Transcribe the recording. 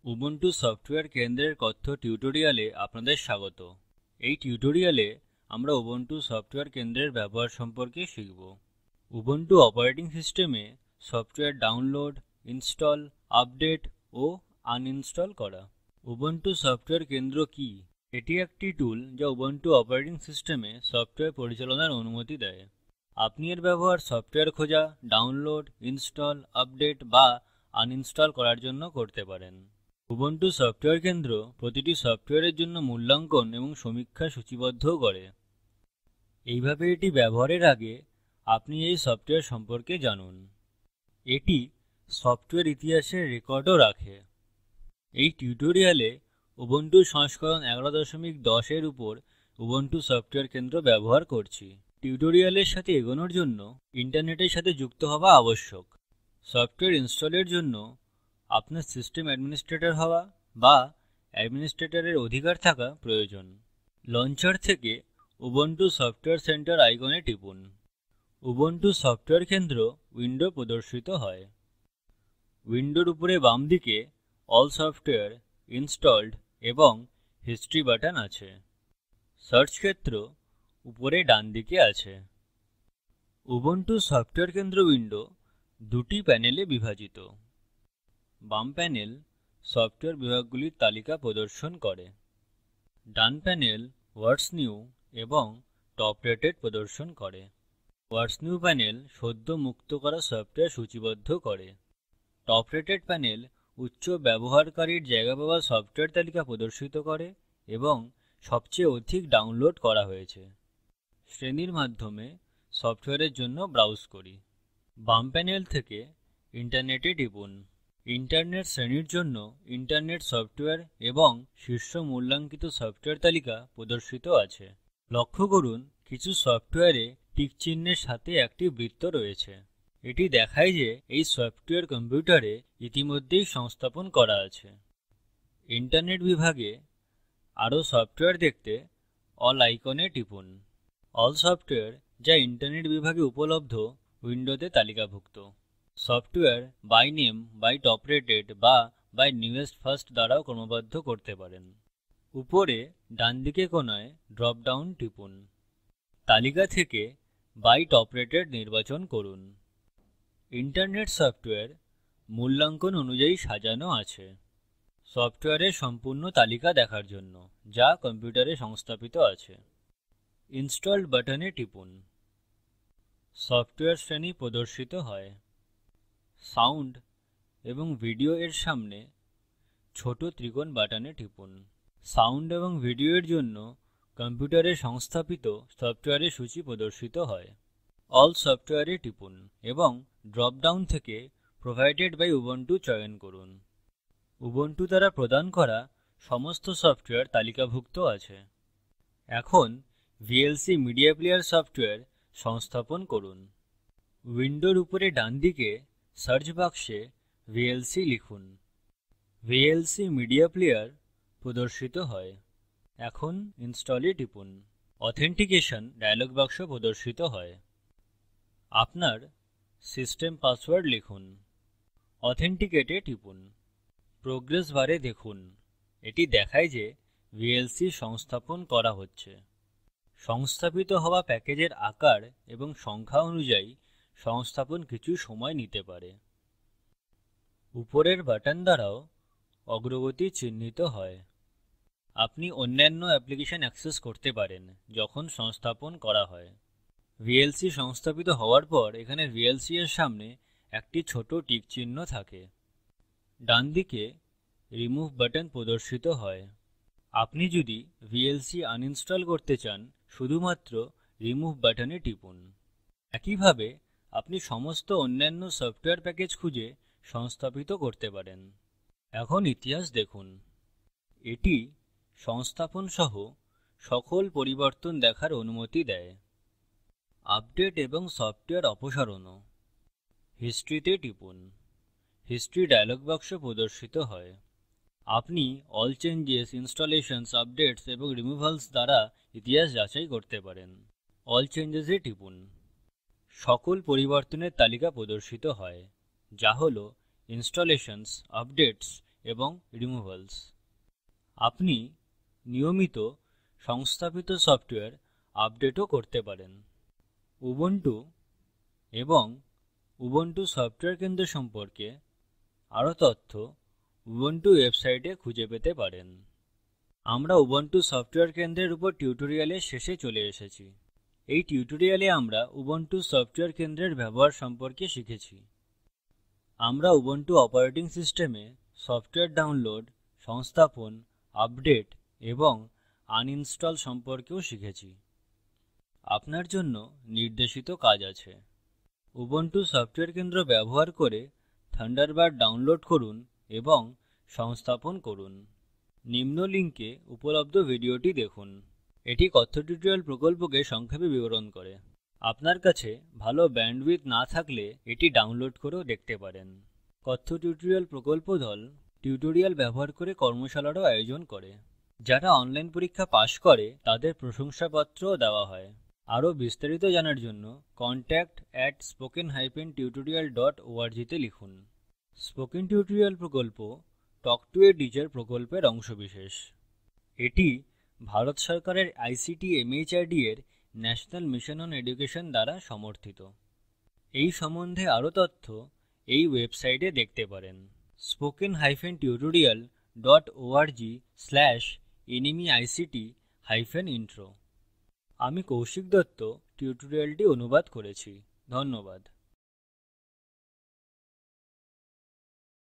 Ubuntu software কেন্দ্রের কথ্য টিউটোরিয়ালে আপনাদের স্বাগত। এই টিউটোরিয়ালে আমরা উবুন্টু সফটওয়্যার কেন্দ্রের ব্যবহার সম্পর্কে শিখব। উবুন্টু অপারেটিং সিস্টেমে সফটওয়্যার ডাউনলোড, ইনস্টল, আপডেট ও আনইনস্টল করা। উবুন্টু সফটওয়্যার কেন্দ্র কি? এটি একটি টুল যা উবুন্টু অপারেটিং সিস্টেমে সফটওয়্যার পরিচালনার অনুমতি দেয়। আপনি এর ব্যবহার সফটওয়্যার খোঁজা, ডাউনলোড, ইনস্টল, আপডেট বা আনইনস্টল করার জন্য করতে পারেন। উবুন্টু সফটওয়্যার কেন্দ্র প্রতিটি সফটওয়্যারের জন্য মূল্যাঙ্কন এবং সমীক্ষা সূচীবদ্ধও করে। এইভাবে এটি ব্যবহারের আগে আপনি এই সফটওয়্যার সম্পর্কে জানুন। এটি সফটওয়্যার ইতিহাসের রেকর্ডও রাখে। এই টিউটোরিয়ালে উবুন্টু সংস্করণ 11.10 এর উপর উবুন্টু সফটওয়্যার কেন্দ্র ব্যবহার করছি। টিউটোরিয়ালের সাথে এগোনোর জন্য ইন্টারনেটের সাথে যুক্ত হওয়া আবশ্যক। সফটওয়্যার ইনস্টলের জন্য আপনার সিস্টেম অ্যাডমিনিস্ট্রেটর হওয়া বা অ্যাডমিনিস্ট্রেটরের অধিকার থাকা প্রয়োজন। লঞ্চার থেকে উবুন্টু সফটওয়্যার সেন্টার আইকনে টিপুন। উবুন্টু সফটওয়্যার কেন্দ্র উইন্ডো প্রদর্শিত হয়। উইন্ডোর উপরে বাম দিকে অল সফটওয়্যার, ইনস্টলড এবং হিস্টরি বাটন আছে। সার্চ ক্ষেত্র উপরে ডান দিকে আছে। উবুন্টু সফটওয়্যার কেন্দ্র উইন্ডো দুটি প্যানেলে বিভাজিত। বাম প্যানেল সফটওয়্যার বিভাগগুলির তালিকা প্রদর্শন করে। ডান প্যানেল হোয়াটস নিউ এবং টপ রেটেড প্রদর্শন করে। হোয়াটস নিউ প্যানেল সদ্য মুক্ত করা সফটওয়্যার সূচীবদ্ধ করে। টপ রেটেড প্যানেল উচ্চ ব্যবহারকারীর জায়গা পাওয়া সফটওয়্যার তালিকা প্রদর্শিত করে এবং সবচেয়ে অধিক ডাউনলোড করা হয়েছে। শ্রেণীর মাধ্যমে সফটওয়্যারের জন্য ব্রাউজ করি। বাম প্যানেল থেকে ইন্টারনেটে টিপুন। ইন্টারনেট শ্রেণীর জন্য ইন্টারনেট সফটওয়্যার এবং শীর্ষ মূল্যাঙ্কিত সফটওয়্যার তালিকা প্রদর্শিত আছে। লক্ষ্য করুন কিছু সফটওয়্যারে টিক চিহ্নের সাথে একটি বৃত্ত রয়েছে। এটি দেখায় যে এই সফটওয়্যার কম্পিউটারে ইতিমধ্যেই সংস্থাপন করা আছে। ইন্টারনেট বিভাগে আরো সফটওয়্যার দেখতে অল আইকনে টিপুন। অল সফটওয়্যার যা ইন্টারনেট বিভাগে উপলব্ধ উইন্ডোতে তালিকাভুক্ত। Software by name, by top rated বা বাই নিউয়েস্ট ফার্স্ট দ্বারাও ক্রমবদ্ধ করতে পারেন। উপরে ডান দিকে কোণায় ড্রপ ডাউন টিপুন। তালিকা থেকে বাই টপ রেটেড নির্বাচন করুন। ইন্টারনেট সফটওয়্যার মূল্যাঙ্কন অনুযায়ী সাজানো আছে। সফটওয়্যারের সম্পূর্ণ তালিকা দেখার জন্য যা কম্পিউটারে সংস্থাপিত আছে ইনস্টলড বাটনে টিপুন। সফটওয়্যার শ্রেণী প্রদর্শিত হয়। সাউন্ড এবং ভিডিও এর সামনে ছোট ত্রিকোণ বাটনে টিপুন। সাউন্ড এবং ভিডিও এর জন্য কম্পিউটারে সংস্থাপিত সফটওয়্যারের সূচি প্রদর্শিত হয়। অল সফটওয়্যারে টিপুন এবং ড্রপ ডাউন থেকে প্রভাইডেড বাই উবুন্টু চয়ন করুন। উবুন্টু দ্বারা প্রদান করা সমস্ত সফটওয়্যার তালিকাভুক্ত আছে। এখন ভিএলসি মিডিয়া প্লেয়ার সফটওয়্যার সংস্থাপন করুন। উইন্ডোর উপরে ডান দিকে সার্চ বাক্সে ভিএলসি লিখুন। ভিএলসি মিডিয়া প্লেয়ার প্রদর্শিত হয়। এখন ইনস্টলে টিপুন। অথেন্টিকেশন ডায়লগ বাক্স প্রদর্শিত হয়। আপনার সিস্টেম পাসওয়ার্ড লিখুন। অথেন্টিকেটে টিপুন। প্রোগ্রেস বারে দেখুন এটি দেখায় যে ভিএলসি সংস্থাপন করা হচ্ছে। সংস্থাপিত হওয়া প্যাকেজের আকার এবং সংখ্যা অনুযায়ী সংস্থাপন কিছু সময় নিতে পারে। উপরের বাটন দ্বারাও অগ্রগতি চিহ্নিত হয়। আপনি অন্যান্য অ্যাপ্লিকেশন অ্যাক্সেস করতে পারেন যখন সংস্থাপন করা হয়। ভিএলসি সংস্থাপিত হওয়ার পর এখানে ভিএলসি এর সামনে একটি ছোট টিক চিহ্ন থাকে। ডান দিকে রিমুভ বাটন প্রদর্শিত হয়। আপনি যদি ভিএলসি আনইনস্টল করতে চান শুধুমাত্র রিমুভ বাটনে টিপুন। একইভাবে আপনি সমস্ত অন্যান্য সফটওয়্যার প্যাকেজ খুঁজে সংস্থাপিত করতে পারেন। এখন ইতিহাস দেখুন। এটি সংস্থাপন সহ সকল পরিবর্তন দেখার অনুমতি দেয়। আপডেট এবং সফটওয়্যার অপসারণও। হিস্ট্রিতে টিপুন। হিস্ট্রি ডায়লগ বাক্স প্রদর্শিত হয়। আপনি অল চেঞ্জেস, ইনস্টলেশনস, আপডেটস এবং রিমুভালস দ্বারা ইতিহাস যাচাই করতে পারেন। অল চেঞ্জেসে টিপুন। সকল পরিবর্তনের তালিকা প্রদর্শিত হয় যা হল ইনস্টলেশনস, আপডেটস এবং রিমুভালস। আপনি নিয়মিত সংস্থাপিত সফটওয়্যার আপডেটও করতে পারেন। উবুন্টু এবং উবুন্টু সফটওয়্যার কেন্দ্র সম্পর্কে আরও তথ্য উবুন্টু ওয়েবসাইটে খুঁজে পেতে পারেন। আমরা উবুন্টু সফটওয়্যার কেন্দ্রের উপর টিউটোরিয়ালের শেষে চলে এসেছি। এই টিউটোরিয়ালে আমরা উবুন্টু সফটওয়্যার কেন্দ্রের ব্যবহার সম্পর্কে শিখেছি। আমরা উবুন্টু অপারেটিং সিস্টেমে সফটওয়্যার ডাউনলোড, সংস্থাপন, আপডেট এবং আনইনস্টল সম্পর্কেও শিখেছি। আপনার জন্য নির্দেশিত কাজ আছে। উবুন্টু সফটওয়্যার কেন্দ্র ব্যবহার করে থান্ডারবার্ড ডাউনলোড করুন এবং সংস্থাপন করুন। নিম্ন লিঙ্কে উপলব্ধ ভিডিওটি দেখুন। এটি কথ্য টিউটোরিয়াল প্রকল্পকে সংক্ষেপে বিবরণ করে। আপনার কাছে ভালো ব্যান্ডউইডথ না থাকলে এটি ডাউনলোড করেও দেখতে পারেন। কথ্য টিউটোরিয়াল প্রকল্প দল টিউটোরিয়াল ব্যবহার করে কর্মশালারও আয়োজন করে। যারা অনলাইন পরীক্ষা পাস করে তাদের প্রশংসাপত্রও দেওয়া হয়। আরও বিস্তারিত জানার জন্য contact@spoken-tutorial.org তে লিখুন। স্পোকেন টিউটোরিয়াল প্রকল্প টক টু এ টিচার প্রকল্পের অংশবিশেষ। এটি ভারত সরকারের আইসিটি এমএচআরডি এর ন্যাশনাল মিশন অন এডুকেশন দ্বারা সমর্থিত। এই সম্বন্ধে আরও তথ্য এই ওয়েবসাইটে দেখতে পারেন spoken-tutorial.org/nmeict-intro। আমি কৌশিক দত্ত টিউটোরিয়ালটি অনুবাদ করেছি। ধন্যবাদ।